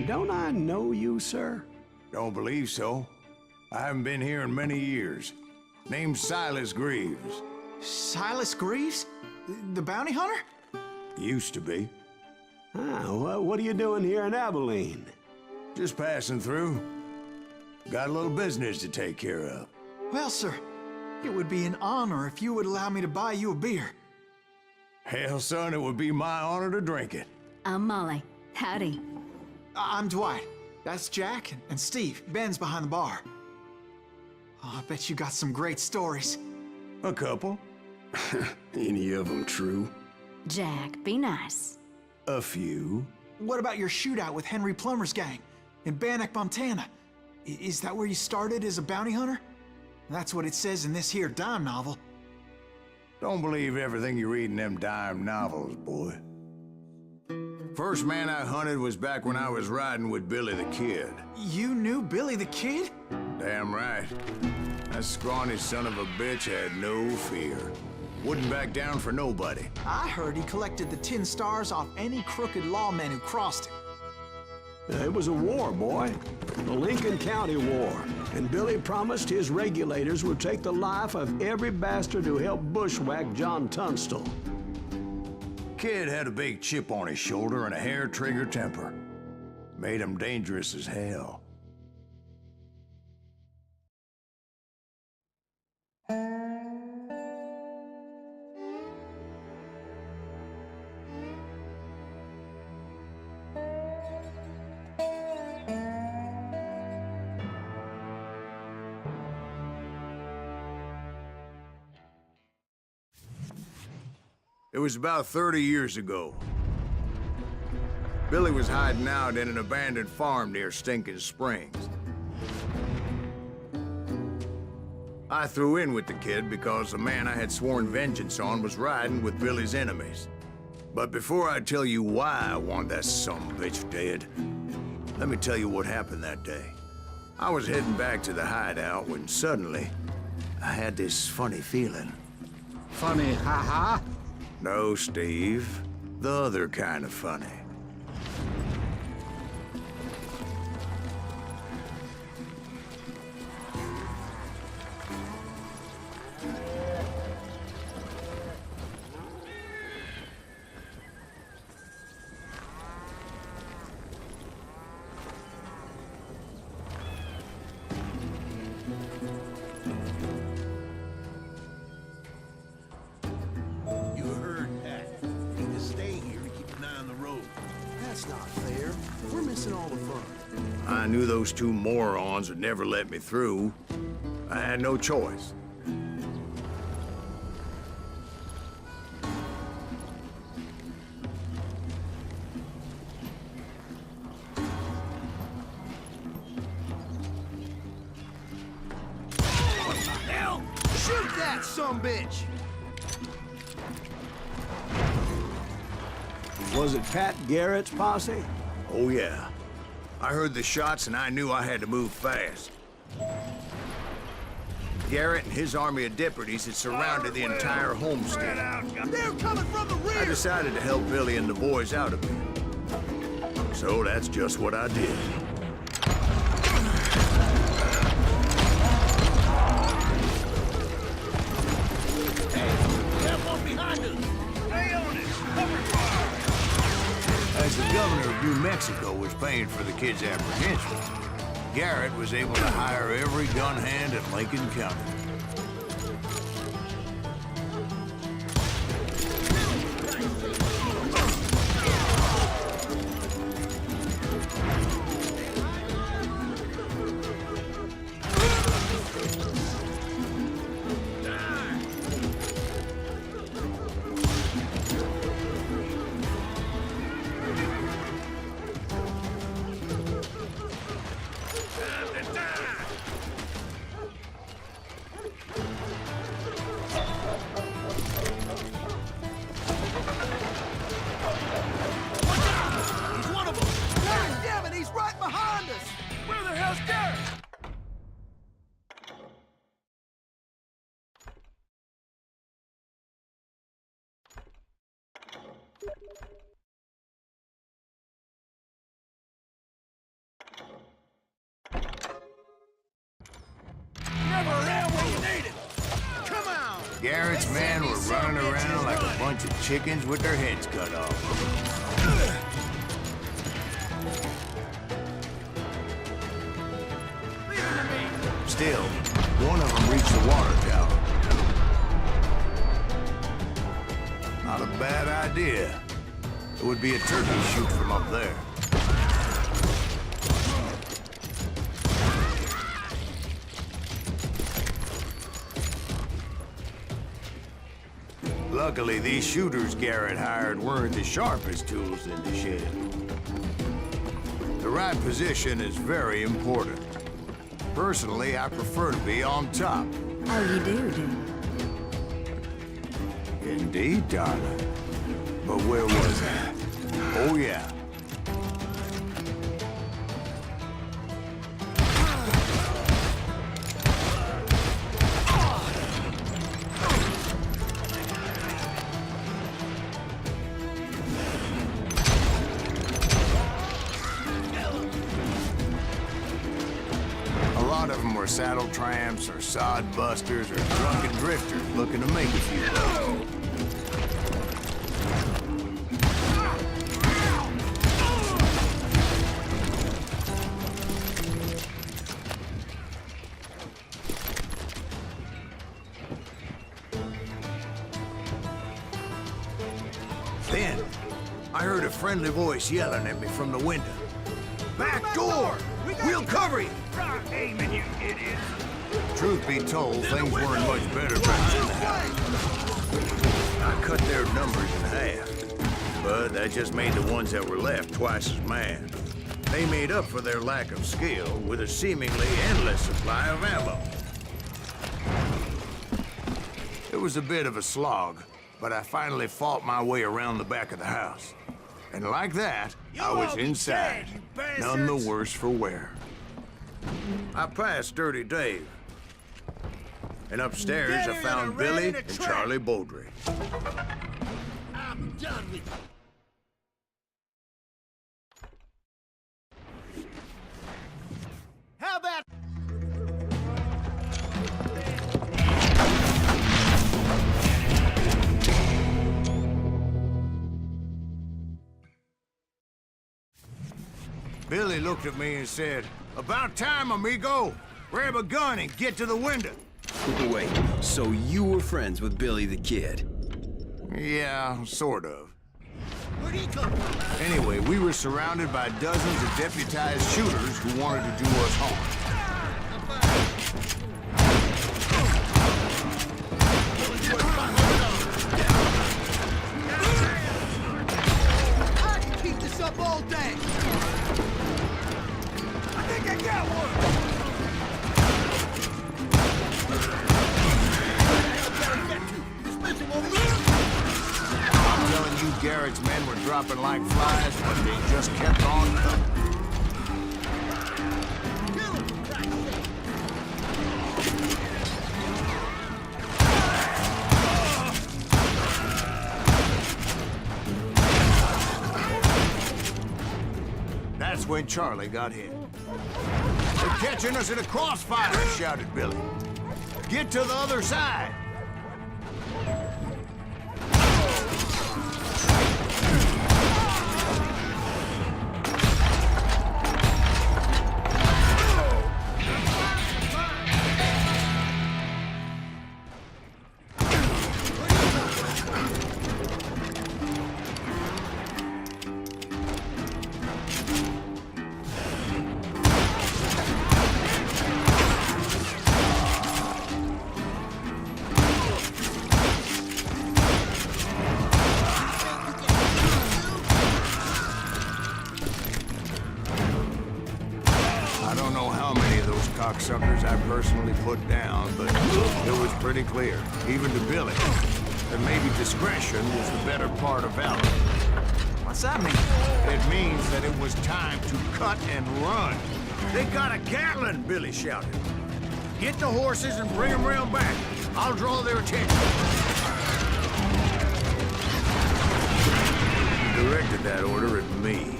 don't I know you, sir? Don't believe so. I haven't been here in many years. Name's Silas Greaves. Silas Greaves? The bounty hunter? Used to be. Ah, well, what are you doing here in Abilene? Just passing through. Got a little business to take care of. Well, sir, it would be an honor if you would allow me to buy you a beer. Hell, son, it would be my honor to drink it. I'm Molly. Howdy. I'm Dwight. That's Jack and Steve. Ben's behind the bar. Oh, I bet you got some great stories. A couple. Any of them true? Jack, be nice. A few. What about your shootout with Henry Plummer's gang in Bannock, Montana? Is that where you started as a bounty hunter? That's what it says in this here dime novel. Don't believe everything you read in them dime novels, boy. First man I hunted was back when I was riding with Billy the Kid. You knew Billy the Kid? Damn right. That scrawny son of a bitch had no fear. Wouldn't back down for nobody. I heard he collected the 10 stars off any crooked lawman who crossed him. It was a war, boy. The Lincoln County War. And Billy promised his regulators would take the life of every bastard who helped bushwhack John Tunstall. Kid had a big chip on his shoulder and a hair-trigger temper. Made him dangerous as hell. It was about 30 years ago. Billy was hiding out in an abandoned farm near Stinking Springs. I threw in with the kid because the man I had sworn vengeance on was riding with Billy's enemies. But before I tell you why I want that sumbitch dead, let me tell you what happened that day. I was heading back to the hideout when suddenly I had this funny feeling. Funny, ha-ha? No, Steve. The other kind of funny. That's not fair. We're missing all the fun. I knew those two morons would never let me through. I had no choice. What the hell? Shoot that sumbitch! Was it Pat Garrett's posse? Oh, yeah. I heard the shots and I knew I had to move fast. Garrett and his army of deputies had surrounded the entire homestead. They're coming from the rear! I decided to help Billy and the boys out a bit. So that's just what I did. As the governor of New Mexico was paying for the kid's apprehension, Garrett was able to hire every gun hand in Lincoln County. Garrett's men were running around like a bunch of chickens with their heads cut off. Still, one of them reached the water tower. Not a bad idea. It would be a turkey shoot from up there. Luckily, these shooters Garrett hired weren't the sharpest tools in the shed. The right position is very important. Personally, I prefer to be on top. Oh, you do? Indeed, darling. But where was I? Oh, yeah. A lot of them were saddle tramps or sod busters or drunken drifters looking to make a few bucks. Then, I heard a friendly voice yelling at me from the window. Back door! We'll cover you! Aiming, you idiot! Truth be told, things weren't much better back in the house. I cut their numbers in half, but that just made the ones that were left twice as mad. They made up for their lack of skill with a seemingly endless supply of ammo. It was a bit of a slog, but I finally fought my way around the back of the house. And like that, I was inside, none the worse for wear. I passed Dirty Dave. And upstairs, I found Billy and Charlie Beaudry. I'm done with you. How about... Billy looked at me and said, "About time, amigo. Grab a gun and get to the window." Wait, so you were friends with Billy the Kid? Yeah, sort of. Where'd he come from? Anyway, we were surrounded by dozens of deputized shooters who wanted to do us harm. I can keep this up all day. I think I got one. I'm telling you, Garrett's men were dropping like flies, but they just kept on coming. That's when Charlie got hit. "They're catching us in a crossfire," shouted Billy. "Get to the other side." I don't know how many of those cocksuckers I personally put down, but it was pretty clear, even to Billy, that maybe discretion was the better part of valor. What's that mean? It means that it was time to cut and run. "They got a Gatling," Billy shouted. "Get the horses and bring them round back. I'll draw their attention." He directed that order at me.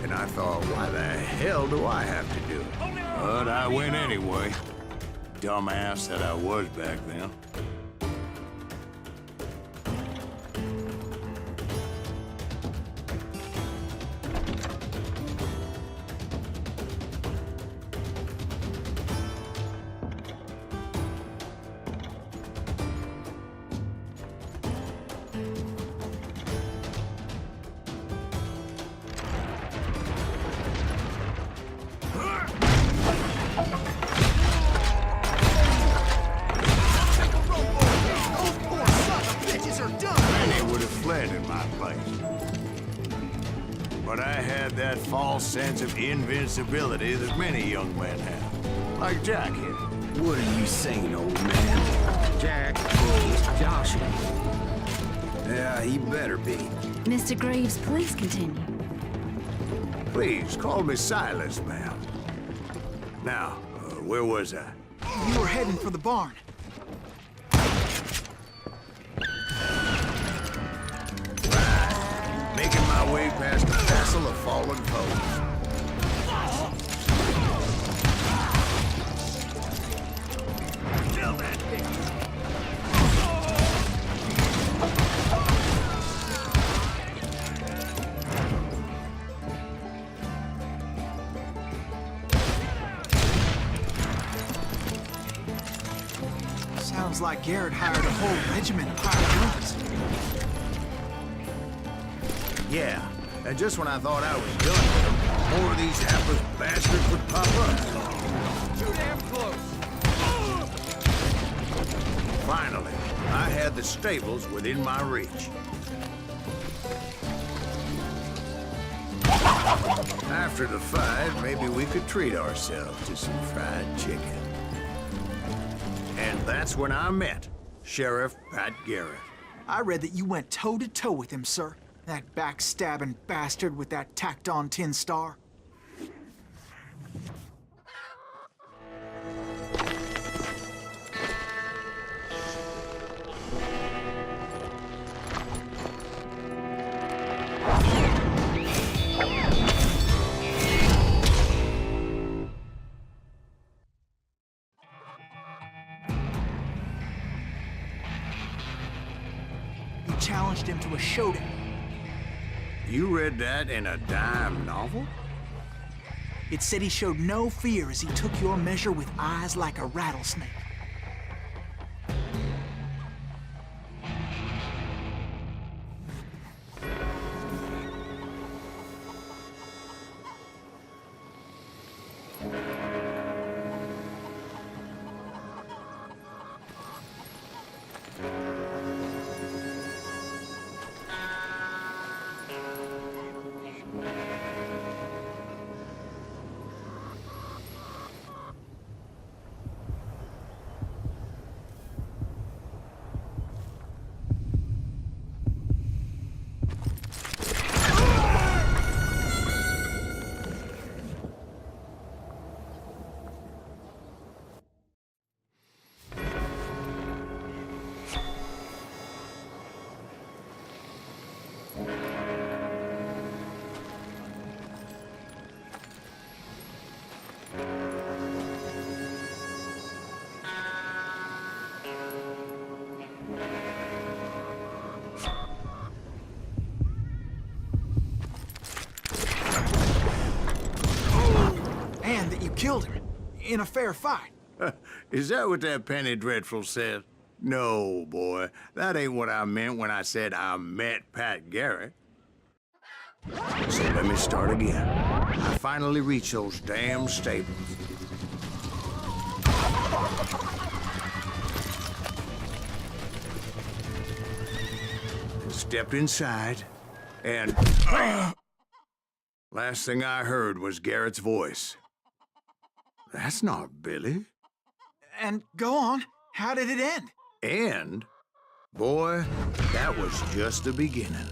And I thought, why the hell do I have to do it? But I went anyway. Dumbass that I was back then. that false sense of invincibility that many young men have. Like Jack here. What are you saying, old man? Jack, he's joshing. Yeah, he better be. Mr. Greaves, please continue. Please, call me Silas, ma'am. Now, where was I? You were heading for the barn. Making my way past a castle of fallen foes. Kill that thing! Sounds like Garrett hired a whole regiment of hired guns. Yeah, and just when I thought I was done with them, more of these hapless bastards would pop up. Too damn close! Finally, I had the stables within my reach. After the fight, maybe we could treat ourselves to some fried chicken. And that's when I met Sheriff Pat Garrett. I read that you went toe-to-toe with him, sir. That backstabbing bastard with that tacked-on tin star. You challenged him to a showdown. You read that in a dime novel? It said he showed no fear as he took your measure with eyes like a rattlesnake. And that you killed him in a fair fight. Is that what that penny dreadful said? No, boy. That ain't what I meant when I said I met Pat Garrett. So let me start again. I finally reached those damn stables. Stepped inside, and last thing I heard was Garrett's voice. That's not Billy. And go on, how did it end? And, boy, that was just the beginning.